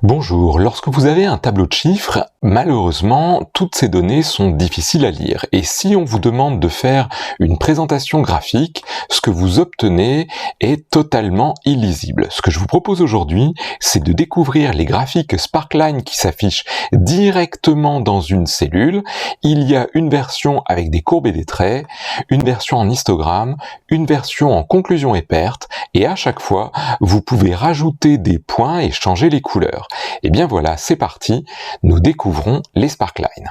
Bonjour, lorsque vous avez un tableau de chiffres, malheureusement, toutes ces données sont difficiles à lire. Et si on vous demande de faire une présentation graphique, ce que vous obtenez est totalement illisible. Ce que je vous propose aujourd'hui, c'est de découvrir les graphiques Sparkline qui s'affichent directement dans une cellule. Il y a une version avec des courbes et des traits, une version en histogramme, une version en conclusion et perte, et à chaque fois, vous pouvez rajouter des points et changer les couleurs. Et bien voilà, c'est parti, nous découvrons les Sparkline.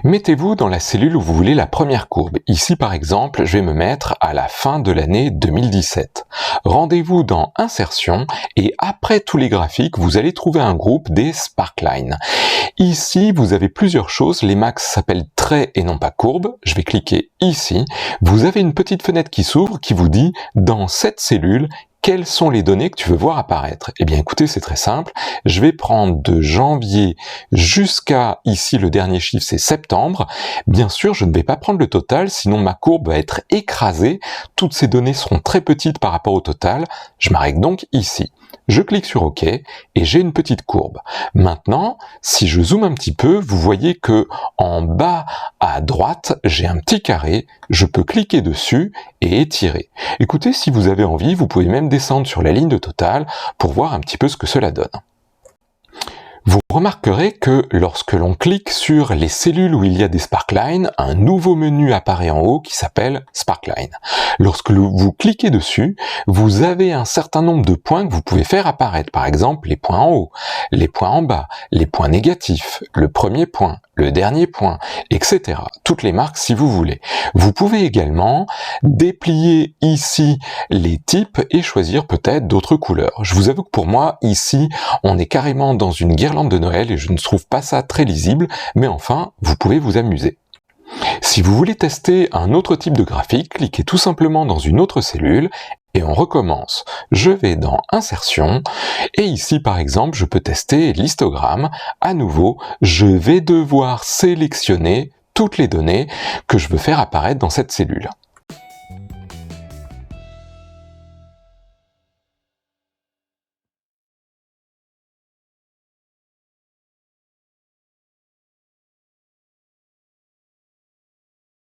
Mettez-vous dans la cellule où vous voulez la première courbe. Ici par exemple, je vais me mettre à la fin de l'année 2017. Rendez-vous dans Insertion et après tous les graphiques, vous allez trouver un groupe des Sparkline. Ici, vous avez plusieurs choses. Les max s'appellent traits et non pas courbes. Je vais cliquer ici. Vous avez une petite fenêtre qui s'ouvre qui vous dit dans cette cellule, quelles sont les données que tu veux voir apparaître? Eh bien écoutez, c'est très simple, je vais prendre de janvier jusqu'à ici le dernier chiffre c'est septembre. Bien sûr, je ne vais pas prendre le total, sinon ma courbe va être écrasée, toutes ces données seront très petites par rapport au total, je m'arrête donc ici. Je clique sur OK et j'ai une petite courbe. Maintenant, si je zoome un petit peu, vous voyez que en bas à droite, j'ai un petit carré, je peux cliquer dessus et étirer. Écoutez, si vous avez envie, vous pouvez même descendre sur la ligne de total pour voir un petit peu ce que cela donne. Vous remarquerez que lorsque l'on clique sur les cellules où il y a des Sparkline, un nouveau menu apparaît en haut qui s'appelle Sparkline. Lorsque vous cliquez dessus, vous avez un certain nombre de points que vous pouvez faire apparaître. Par exemple, les points en haut, les points en bas, les points négatifs, le premier point, le dernier point, etc. Toutes les marques si vous voulez. Vous pouvez également déplier ici les types et choisir peut-être d'autres couleurs. Je vous avoue que pour moi, ici, on est carrément dans une guirlande de Noël et je ne trouve pas ça très lisible, mais enfin, vous pouvez vous amuser. Si vous voulez tester un autre type de graphique, cliquez tout simplement dans une autre cellule et on recommence. Je vais dans Insertion et ici par exemple je peux tester l'histogramme. À nouveau, je vais devoir sélectionner toutes les données que je veux faire apparaître dans cette cellule.